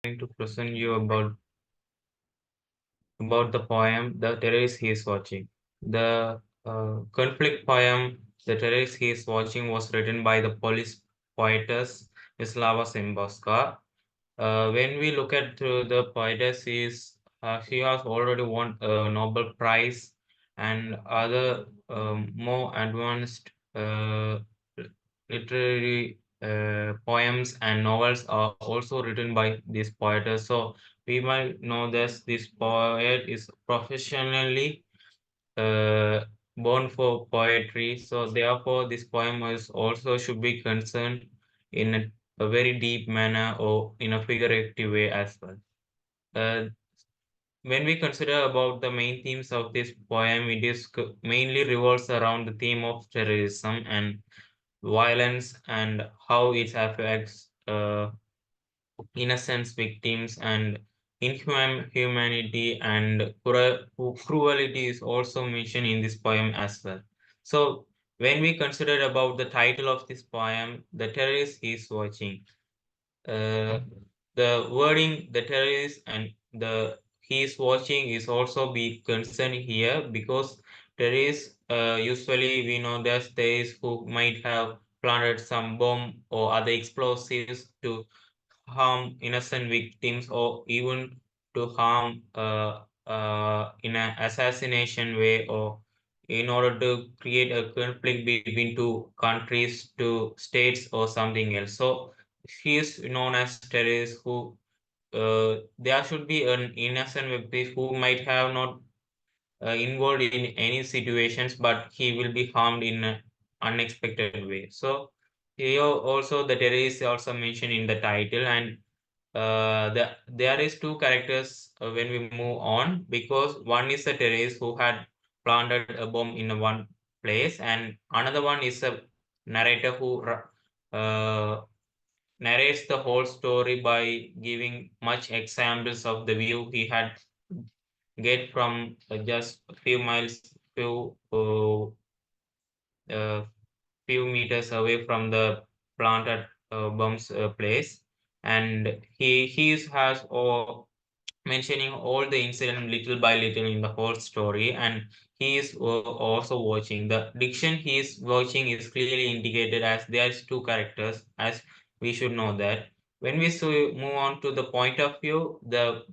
going to present you about the poem "The Terrorist He Is Watching." The conflict poem "The Terrorist He Is Watching" was written by the Polish poetess Wisława Szymborska. When we look at the poetess, she has already won a Nobel Prize and other more advanced literary poems and novels are also written by this poetess. So we might know that this poet is professionally uh, born for poetry. So therefore, this poem is also should be concerned in a very deep manner or in a figurative way as well. Uh, when we consider about the main themes of this poem, it is mainly revolves around the theme of terrorism and violence and how it affects innocent victims and humanity and cruelty is also mentioned in this poem as well. So when we consider about the title of this poem, The Terrorist Is Watching, uh, the wording the terrorist and the he is watching is also be concerned here because terrorists usually we know that terrorists who might have planted some bomb or other explosives to harm innocent victims or even to harm in an assassination way or in order to create a conflict between two countries, two states or something else. So he is known as terrorist who there should be an innocent victim who might have not involved in any situations, but he will be harmed in an unexpected way. So here also the terrorist is also mentioned in the title, and there is two characters when we move on because one is a terrorist who had planted a bomb in one place, and another one is a narrator who uh, narrates the whole story by giving much examples of the view he had get from just a few miles, uh, few meters away from the planted bombs place, and has mentioning all the incident little by little in the whole story, and he is also watching. The diction he is watching is clearly indicated as there's two characters, as we should know that. When we move on to the point of view, the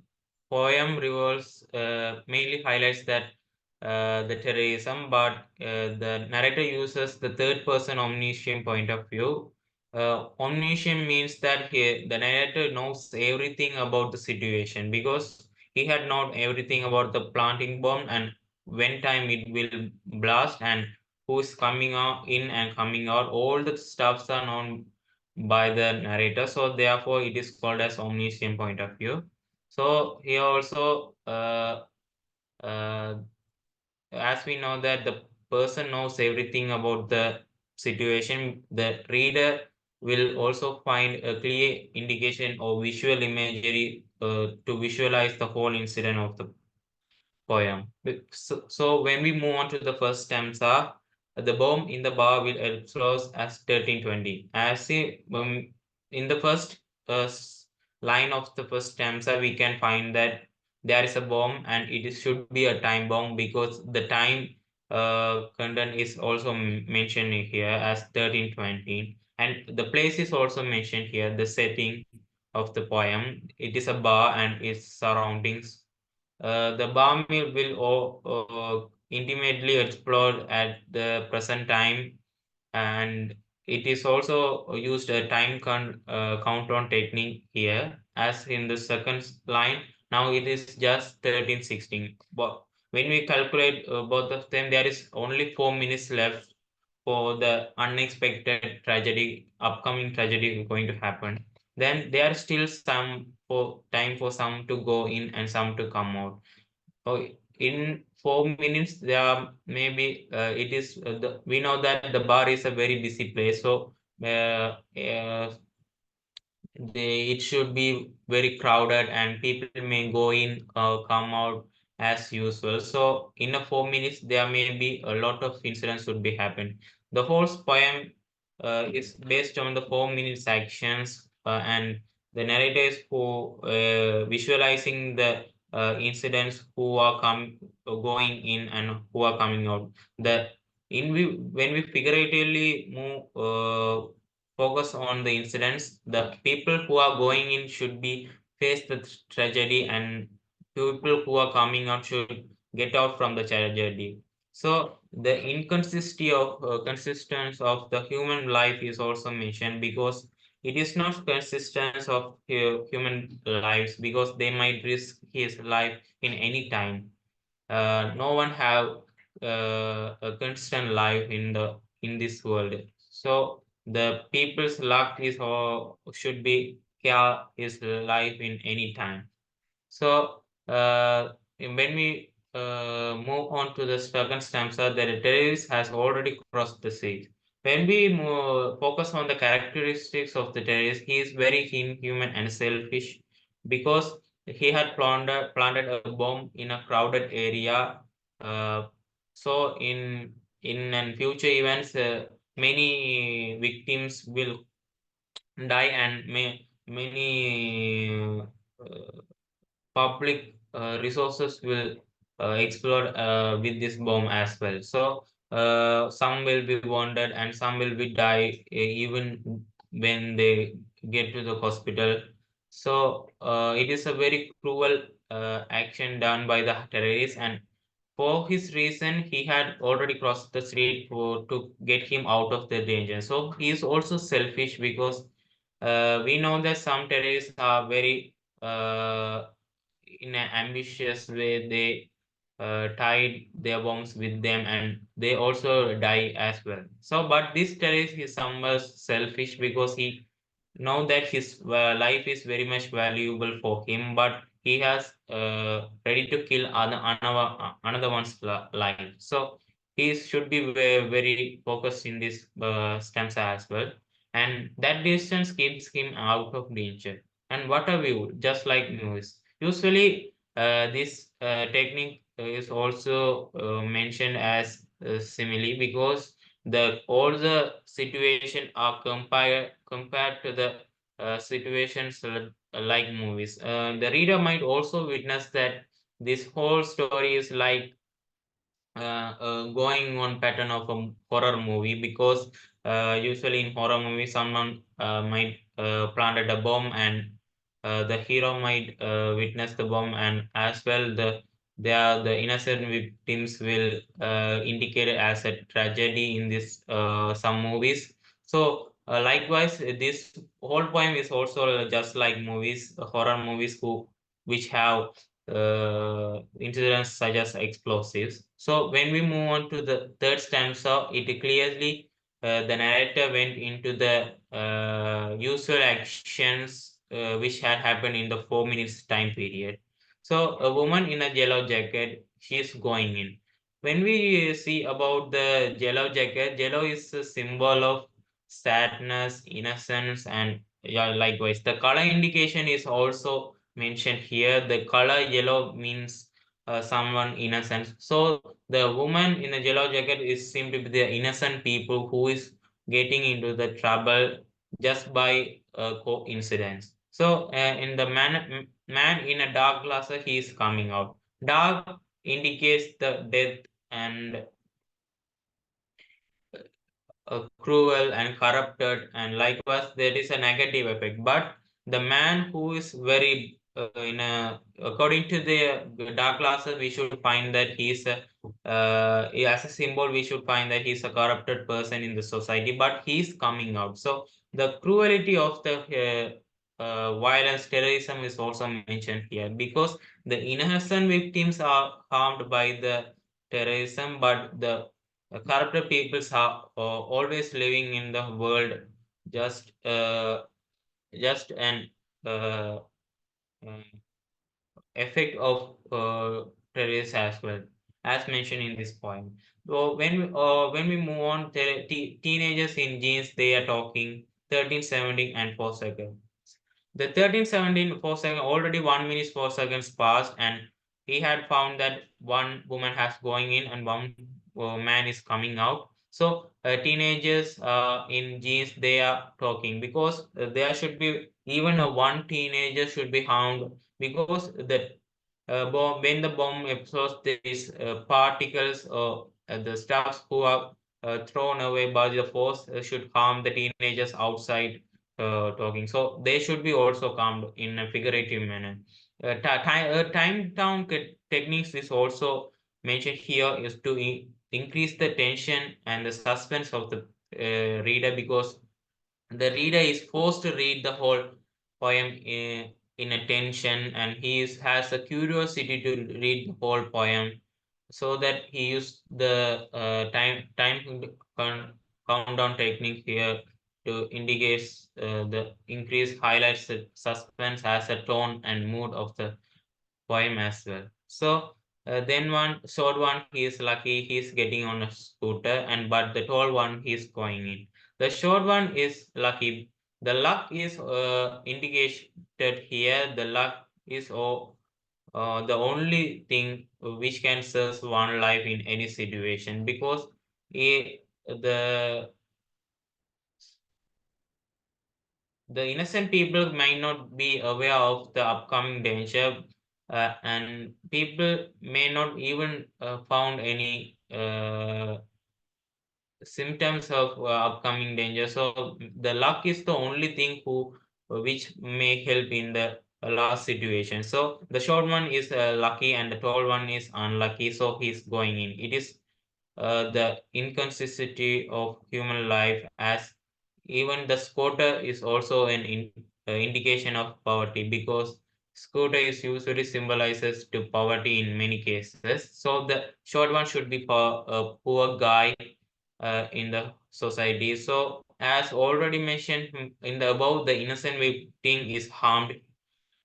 poem revolves mainly highlights that the terrorism, but the narrator uses the third person omniscient point of view. Omniscient means that the narrator knows everything about the situation because he had known everything about the planting bomb and when time it will blast and who's coming out in and coming out. All the stuffs are known by the narrator, so therefore it is called as omniscient point of view. So here also, uh, as we know that the person knows everything about the situation, the reader will also find a clear indication or visual imagery to visualize the whole incident of the poem. So when we move on to the first stanza, the bomb in the bar will explode as 1320. In the first uh, line of the first stanza, we can find that there is a bomb and should be a time bomb because the time content is also mentioned here as 1320. And the place is also mentioned here, the setting of the poem. It is a bar and its surroundings. The bar mill will intimately explode at the present time, and it is also used a time countdown technique here, as in the second line. Now it is just 13:16. But when we calculate both of them, there is only 4 minutes left for the unexpected tragedy, upcoming tragedy going to happen. Then there are still some for time for some to go in and some to come out. Oh, in 4 minutes, there are maybe it is we know that the bar is a very busy place, so it should be very crowded and people may go in, come out as usual. So in a 4 minutes, there may be a lot of incidents would be happen. The whole poem is based on the 4 minutes actions, and the narrator is who visualizing the incidents who are going in and who are coming out. The when we figuratively move focus on the incidents, the people who are going in should be face the tragedy, and people who are coming out should get out from the tragedy. So the inconsistency of consistence of the human life is also mentioned, because it is not consistence of human lives, because they might risk his life in any time. No one have a constant life in this world. So the people's luck is or should be care his life in any time. So when we move on to the second stanza, the terrorist has already crossed the sea. When we focus on the characteristics of the terrorist, he is very inhuman and selfish, because he had planted a bomb in a crowded area. Uh, so in an future events, many victims will die, and many public resources will explode with this bomb as well. So some will be wounded and some will be die even when they get to the hospital. So it is a very cruel action done by the terrorists, and for his reason he had already crossed the street to get him out of the danger. So he is also selfish, because we know that some terrorists are very in an ambitious way. They tied their bombs with them, and they also die as well. So but this terrorist is somewhat selfish, because he know that his life is very much valuable for him, but he has ready to kill another one's life. So he should be very focused in this stanza as well, and that distance keeps him out of danger. And what a view, just like movies. Usually, this technique is also mentioned as simile, because the all the situation are compared to the situations like movies. The reader might also witness that this whole story is like going on pattern of a horror movie, because usually in horror movies someone might planted a bomb, and the hero might witness the bomb, and as well the innocent victims will indicate it as a tragedy in this some movies. So likewise this whole poem is also just like movies, horror movies who which have incidents such as explosives. So when we move on to the third stanza, it clearly the narrator went into the usual actions which had happened in the 4 minutes time period. So a woman in a yellow jacket, she is going in. When we see about the yellow jacket, yellow is a symbol of sadness, innocence, and yeah, likewise the color indication is also mentioned here. The color yellow means someone innocent. So the woman in the yellow jacket is seem to be the innocent people who is getting into the trouble just by coincidence. So in the man in a dark glasses, he is coming out. Dark indicates the death and cruel and corrupted, and likewise there is a negative effect. But the man who is very in a according to the dark classes, we should find that he is a as a symbol we should find that he is a corrupted person in the society, but he is coming out. So the cruelty of the violence, terrorism is also mentioned here, because the innocent victims are harmed by the terrorism, but the corrupted peoples are always living in the world just just an uh, um, effect of terrorists as well, as mentioned in this point. So when we move on, teenagers in jeans, they are talking 13, 17, and 4 seconds. The 13, 17, 4 seconds, already 1 minute 4 seconds passed, and he had found that one woman has going in and one man is coming out. So teenagers in genes, they are talking because there should be even a one teenager should be harmed because the bomb, when the bomb explodes, these particles or the stuffs who are thrown away by the force should harm the teenagers outside talking. So they should be also calmed in a figurative manner. Time down techniques is also mentioned here is to increase the tension and the suspense of the reader because the reader is forced to read the whole poem in attention, and has a curiosity to read the whole poem, so that he used the countdown technique here to indicate the increase highlights the suspense as a tone and mood of the poem as well. So then one short one, he is lucky, he's getting on a scooter, and but the tall one he's going in. The short one is lucky. The luck is indicated here. The luck is the only thing which can serve one life in any situation because the innocent people might not be aware of the upcoming danger, and people may not even found any symptoms of upcoming danger. So the luck is the only thing who which may help in the last situation. So the short one is lucky and the tall one is unlucky, so he's going in. It is the inconsistency of human life, as even the scooter is also an indication of poverty because scooter is usually symbolizes to poverty in many cases. So the short one should be for a poor guy in the society. So as already mentioned in the above, the innocent victim is harmed,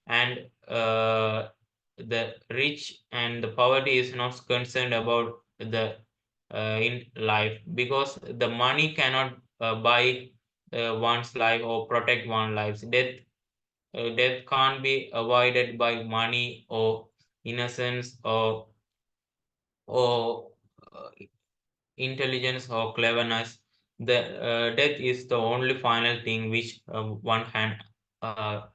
and the rich and the poverty is not concerned about the in life because the money cannot buy one's life or protect one's life. Death can't be avoided by money or innocence or uh, intelligence or cleverness. The death is the only final thing which one can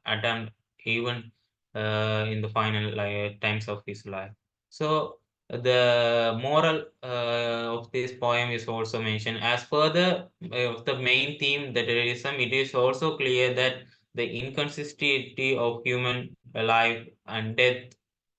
attempt even in the final times of his life. So the moral of this poem is also mentioned as further of the main theme, the terrorism. It is also clear that the inconsistency of human life and death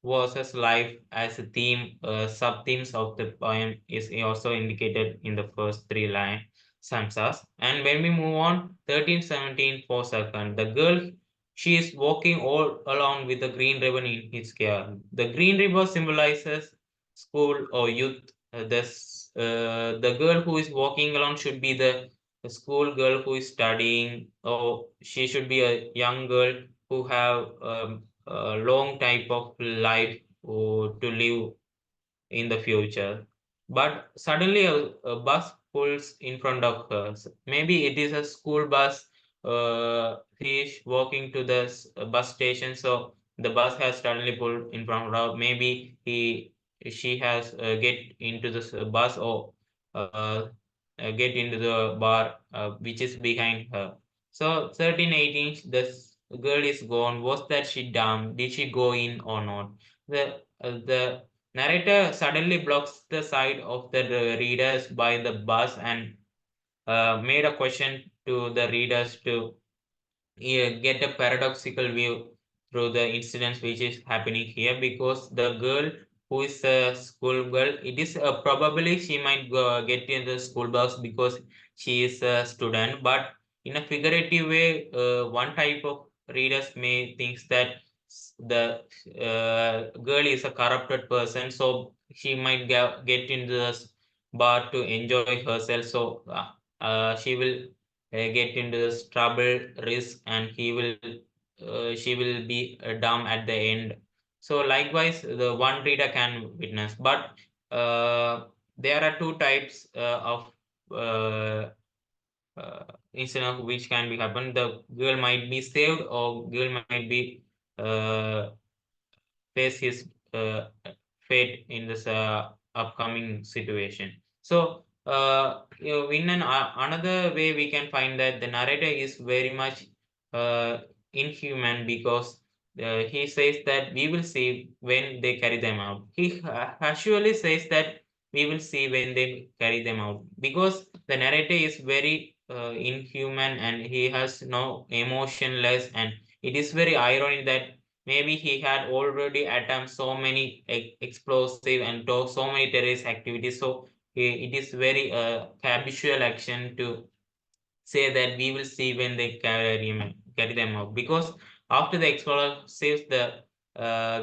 versus life as a theme, sub themes of the poem is also indicated in the first three line stanzas. And when we move on, 13, 17 for second, the girl, she is walking all along with the green ribbon in his care. The green ribbon symbolizes school or youth. The girl who is walking along should be the school girl who is studying, or she should be a young girl who have a long type of life to live in the future. But suddenly a bus pulls in front of her. Maybe it is a school bus. He is walking to the bus station, so the bus has suddenly pulled in front of her. Maybe she has get into this bus or uh, get into the bar which is behind her. So 13, 18, the girl is gone. Was that she dumb? Did she go in or not? The narrator suddenly blocks the side of the readers by the bus and made a question to the readers to get a paradoxical view through the incidents which is happening here because the girl who is a school girl, it is probably she might get in the school bus because she is a student, but in a figurative way, one type of readers may think that the girl is a corrupted person, so she might get into the bar to enjoy herself, so she will get into this trouble, risk, and she will be dumb at the end. So likewise, the one reader can witness, but there are two types of uh, uh, incident which can be happen. The girl might be saved, or girl might be uh, face his fate in this upcoming situation. So In another way, we can find that the narrator is very much uh, inhuman because he says that we will see when they carry them out. He actually says that we will see when they carry them out because the narrator is very inhuman and he has no emotionless, and it is very ironic that maybe he had already attempted so many explosive and so many terrorist activities. So it is very habitual action to say that we will see when they carry them out because after the explosives, the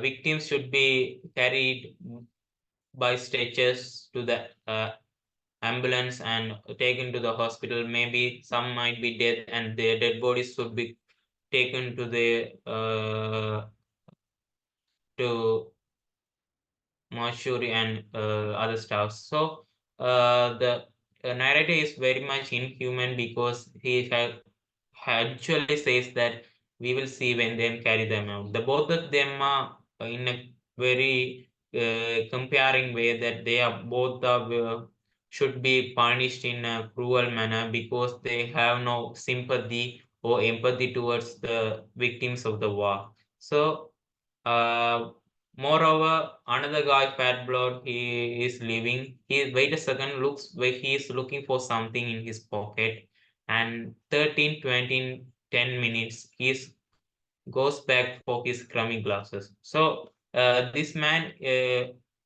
victims should be carried by stretchers to the ambulance and taken to the hospital. Maybe some might be dead, and their dead bodies should be taken to the to mortuary and other stuff. So the narrator is very much inhuman because he actually says that we will see when they carry them out. The both of them are in a very comparing way that they are both of should be punished in a cruel manner because they have no sympathy or empathy towards the victims of the war. So uh, moreover, another guy, Fat Blood, he is leaving. He wait a second, looks where he is looking for something in his pocket, and 13, 20, 10 minutes, he goes back for his crummy glasses. So this man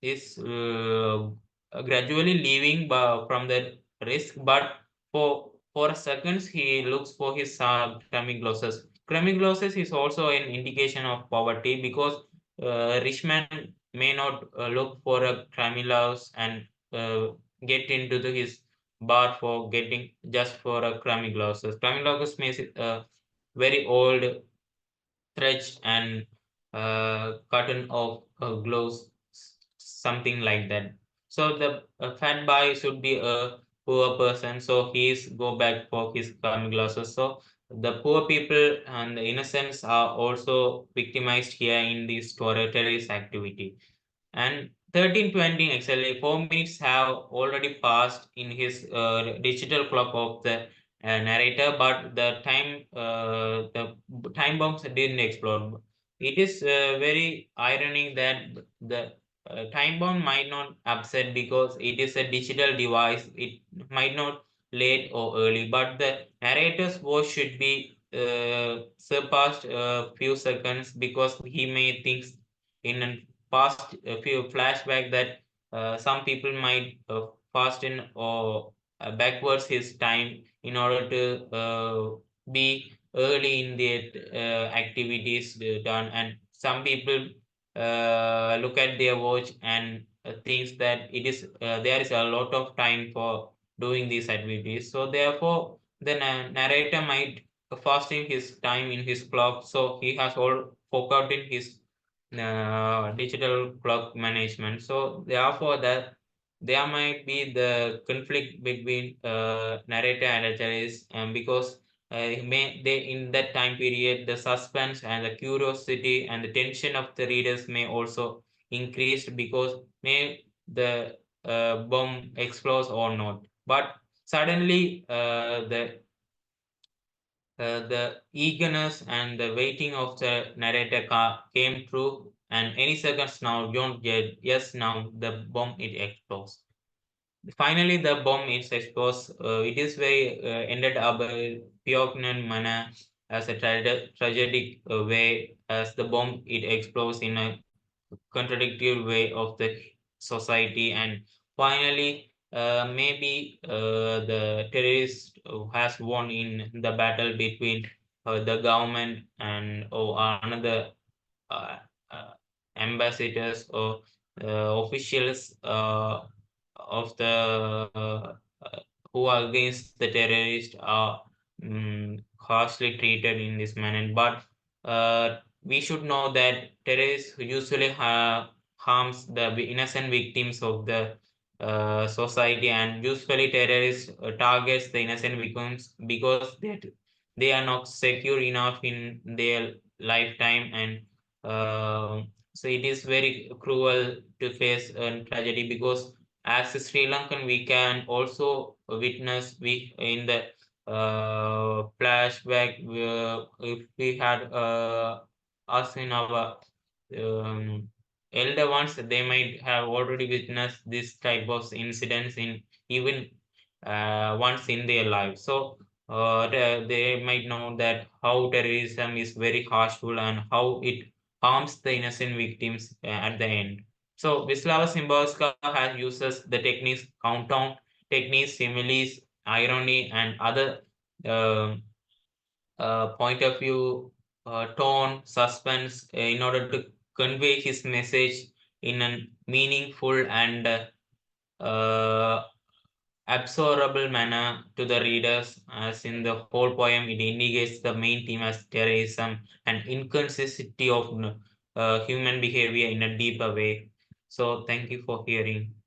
is gradually leaving from the risk, but for seconds he looks for his crummy glasses. Crummy glasses is also an indication of poverty because rich man may not look for a crummy glass and uh, get into his bar for getting just for a crummy glasses. Crummy glasses means very old stretch and cotton of gloves, something like that. So the fat boy should be a poor person, so he's go back for his farming losses. So the poor people and the innocents are also victimized here in this terrorist activity. And 13:20 actually 4 minutes have already passed in his digital clock of the narrator, but the time bombs didn't explode. It is very ironic that the time bomb might not upset because it is a digital device. It might not late or early, but the narrator's voice should be surpassed a few seconds because he may think in a past a few flashback that some people might fasten or backwards his time in order to be early in their activities done, and some people look at their watch and thinks that it is there is a lot of time for doing these activities, so therefore the narrator might fasten his time in his clock, so he has all forgotten his digital clock management. So therefore, that there might be the conflict between narrator and terrorist, because may they in that time period the suspense and the curiosity and the tension of the readers may also increase because may the bomb explodes or not. But suddenly the eagerness and the waiting of the narrator came true, and any seconds now, don't get yes, now the bomb it explodes. Finally, the bomb is exposed. It is very ended up a poignant manner as a tragic way as the bomb it explodes in a contradictory way of the society, and finally maybe the terrorist has won in the battle between the government and or another uh, uh, ambassadors or officials of the who are against the terrorists are harshly treated in this manner. But we should know that terrorists usually harms the innocent victims of the society, and usually terrorists targets the innocent victims because they are not secure enough in their lifetime, and uh, so it is very cruel to face a tragedy because as a Sri Lankan, we can also witness we in the flashback if we had us in our um, elder ones, they might have already witnessed this type of incidents in even once in their life. So they might know that how terrorism is very harmful and how it harms the innocent victims at the end. So Wisława Szymborska has uses the techniques, countdown techniques, similes, irony, and other um point of view, tone, suspense in order to convey his message in a meaningful and absorbable manner to the readers. As in the whole poem, it indicates the main theme as terrorism and inconsistency of human behavior in a deeper way. So, thank you for hearing.